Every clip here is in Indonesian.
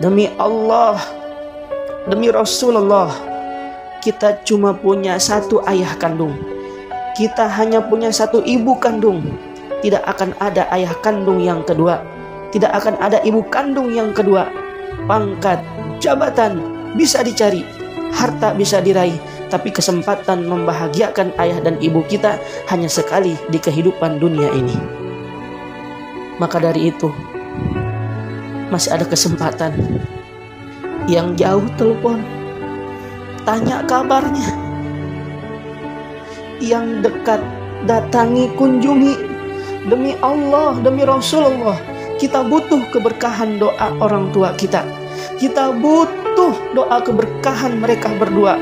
Demi Allah, demi Rasulullah, kita cuma punya satu ayah kandung. Kita hanya punya satu ibu kandung. Tidak akan ada ayah kandung yang kedua. Tidak akan ada ibu kandung yang kedua. Pangkat, jabatan bisa dicari, harta bisa diraih, tapi kesempatan membahagiakan ayah dan ibu kita hanya sekali di kehidupan dunia ini. Maka dari itu, masih ada kesempatan. Yang jauh telepon, tanya kabarnya. Yang dekat datangi, kunjungi. Demi Allah, demi Rasulullah, kita butuh keberkahan doa orang tua kita. Kita butuh doa keberkahan mereka berdua.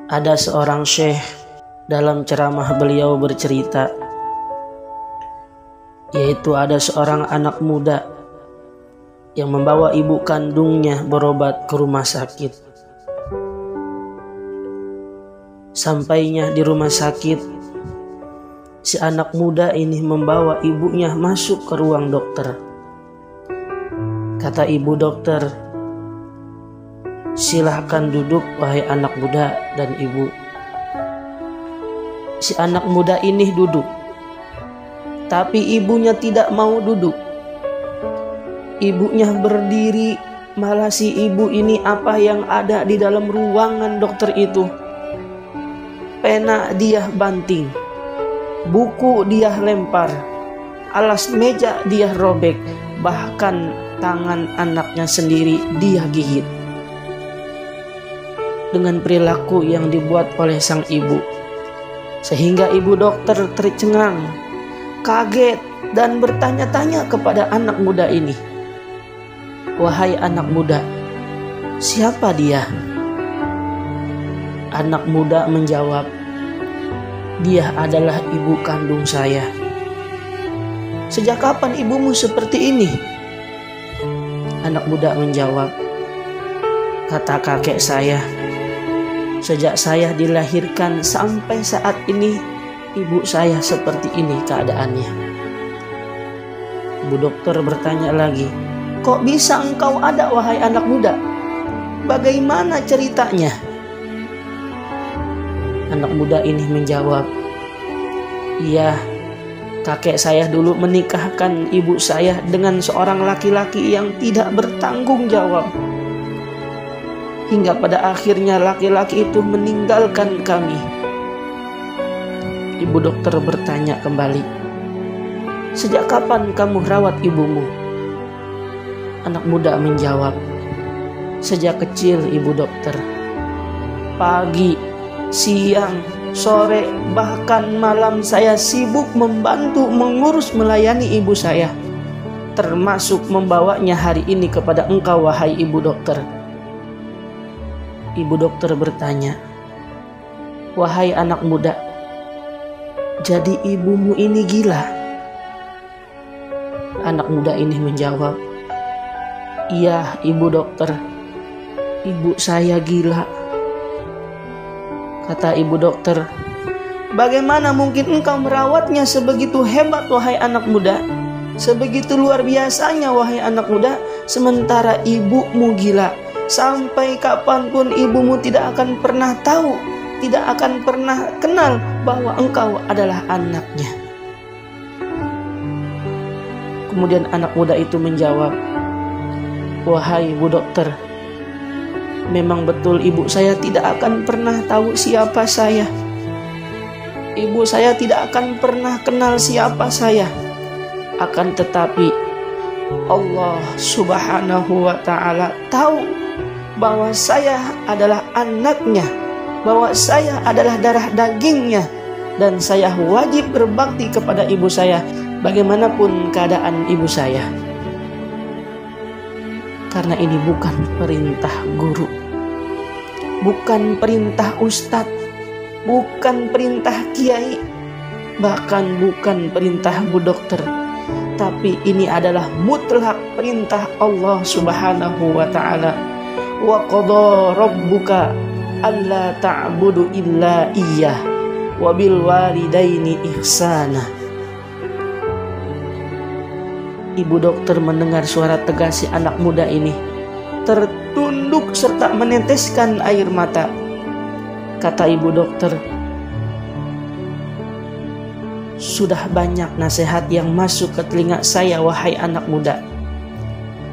Ada seorang syekh, dalam ceramah beliau bercerita, yaitu ada seorang anak muda yang membawa ibu kandungnya berobat ke rumah sakit. Sampainya di rumah sakit, si anak muda ini membawa ibunya masuk ke ruang dokter. Kata ibu dokter, "Silahkan duduk wahai anak muda dan ibu." Si anak muda ini duduk, tapi ibunya tidak mau duduk. Ibunya berdiri, malah si ibu ini apa yang ada di dalam ruangan dokter itu. Pena dia banting, buku dia lempar, alas meja dia robek, bahkan tangan anaknya sendiri dia gigit. Dengan perilaku yang dibuat oleh sang ibu, sehingga ibu dokter tercengang, kaget, dan bertanya-tanya kepada anak muda ini, "Wahai anak muda, siapa dia?" Anak muda menjawab, "Dia adalah ibu kandung saya." "Sejak kapan ibumu seperti ini?" Anak muda menjawab, "Kata kakek saya, sejak saya dilahirkan sampai saat ini, ibu saya seperti ini keadaannya." Ibu dokter bertanya lagi, "Kok bisa engkau ada wahai anak muda? Bagaimana ceritanya?" Anak muda ini menjawab, "Iya, kakek saya dulu menikahkan ibu saya dengan seorang laki-laki yang tidak bertanggung jawab. Hingga pada akhirnya laki-laki itu meninggalkan kami." Ibu dokter bertanya kembali, "Sejak kapan kamu rawat ibumu?" Anak muda menjawab, "Sejak kecil ibu dokter. Pagi, siang, sore, bahkan malam saya sibuk membantu mengurus melayani ibu saya, termasuk membawanya hari ini kepada engkau wahai ibu dokter." Ibu dokter bertanya, "Wahai anak muda, jadi ibumu ini gila?" Anak muda ini menjawab, "Iya ibu dokter, ibu saya gila." Kata ibu dokter, "Bagaimana mungkin engkau merawatnya sebegitu hebat wahai anak muda? Sebegitu luar biasanya wahai anak muda, sementara ibumu gila. Sampai kapanpun ibumu tidak akan pernah tahu, tidak akan pernah kenal bahwa engkau adalah anaknya." Kemudian anak muda itu menjawab, "Wahai ibu dokter, memang betul ibu saya tidak akan pernah tahu siapa saya. Ibu saya tidak akan pernah kenal siapa saya. Akan tetapi Allah Subhanahu wa ta'ala tahu bahwa saya adalah anaknya, bahwa saya adalah darah dagingnya, dan saya wajib berbakti kepada ibu saya bagaimanapun keadaan ibu saya. Karena ini bukan perintah guru, bukan perintah ustadz, bukan perintah kiai, bahkan bukan perintah bu dokter, tapi ini adalah mutlak perintah Allah Subhanahu wa ta'ala. Wa qadha rabbuka alla ta'budu illa iyyah wa bil walidaini ihsana. Ibu dokter mendengar suara tegas si anak muda ini, tertunduk serta meneteskan air mata. Kata ibu dokter, sudah banyak nasihat yang masuk ke telinga saya, wahai anak muda.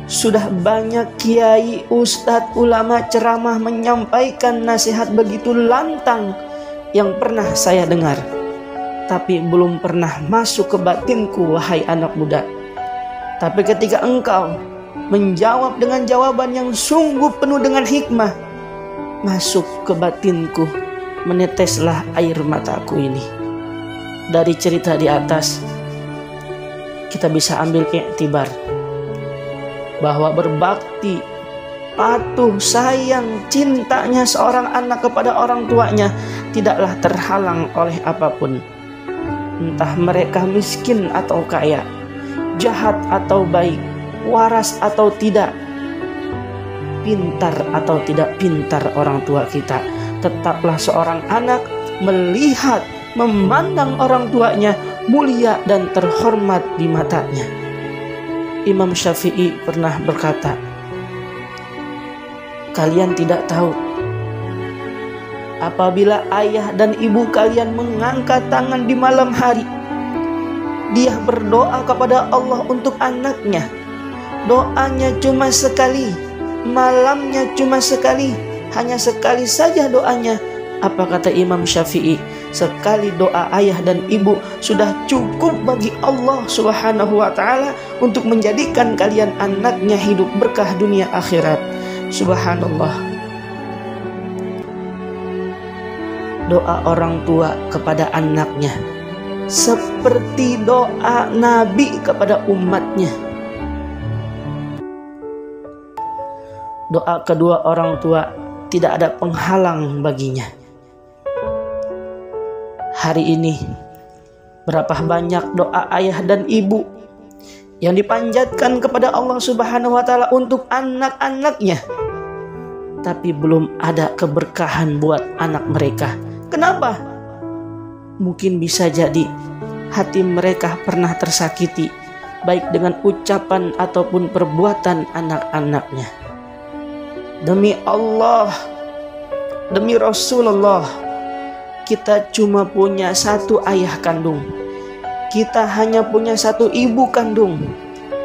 Sudah banyak kiai, ustadz, ulama ceramah menyampaikan nasihat begitu lantang yang pernah saya dengar, tapi belum pernah masuk ke batinku, wahai anak muda. Tapi ketika engkau menjawab dengan jawaban yang sungguh penuh dengan hikmah, masuk ke batinku, meneteslah air mataku ini. Dari cerita di atas, kita bisa ambil iktibar bahwa berbakti, patuh, sayang, cintanya seorang anak kepada orang tuanya tidaklah terhalang oleh apapun. Entah mereka miskin atau kaya, jahat atau baik, waras atau tidak, pintar atau tidak pintar orang tua kita, tetaplah seorang anak melihat, memandang orang tuanya mulia dan terhormat di matanya. Imam Syafi'i pernah berkata, kalian tidak tahu, apabila ayah dan ibu kalian mengangkat tangan di malam hari, dia berdoa kepada Allah untuk anaknya. Doanya cuma sekali, malamnya cuma sekali, hanya sekali saja doanya. Apa kata Imam Syafi'i? Sekali doa ayah dan ibu sudah cukup bagi Allah Subhanahu wa ta'ala untuk menjadikan kalian anaknya hidup berkah dunia akhirat. Subhanallah. Doa orang tua kepada anaknya seperti doa Nabi kepada umatnya. Doa kedua orang tua tidak ada penghalang baginya. Hari ini berapa banyak doa ayah dan ibu yang dipanjatkan kepada Allah Subhanahu wa ta'ala untuk anak-anaknya, tapi belum ada keberkahan buat anak mereka. Kenapa? Mungkin bisa jadi hati mereka pernah tersakiti, baik dengan ucapan ataupun perbuatan anak-anaknya. Demi Allah, demi Rasulullah, kita cuma punya satu ayah kandung. Kita hanya punya satu ibu kandung.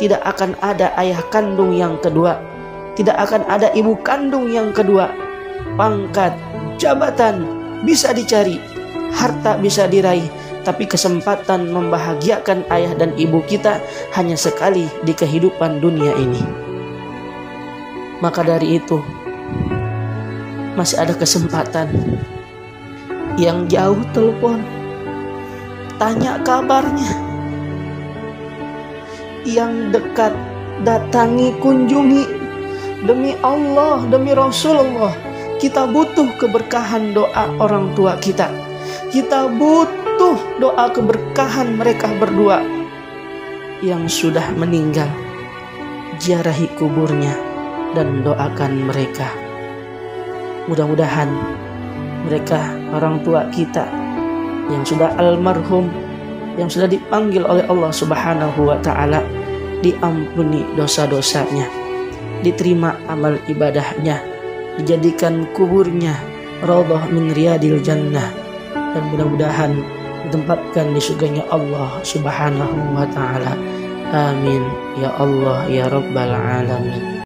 Tidak akan ada ayah kandung yang kedua. Tidak akan ada ibu kandung yang kedua. Pangkat, jabatan bisa dicari, harta bisa diraih, tapi kesempatan membahagiakan ayah dan ibu kita hanya sekali di kehidupan dunia ini. Maka dari itu, masih ada kesempatan. Yang jauh telepon, tanya kabarnya. Yang dekat datangi, kunjungi. Demi Allah, demi Rasulullah, kita butuh keberkahan doa orang tua kita. Kita butuh doa keberkahan mereka berdua yang sudah meninggal. Ziarahi kuburnya dan doakan mereka. Mudah-mudahan mereka orang tua kita yang sudah almarhum, yang sudah dipanggil oleh Allah Subhanahu wa ta'ala, diampuni dosa-dosanya, diterima amal ibadahnya, dijadikan kuburnya raudhah min riyadil jannah, dan mudah-mudahan ditempatkan di surganya Allah Subhanahu wa ta'ala. Amin ya Allah ya Rabbal alamin.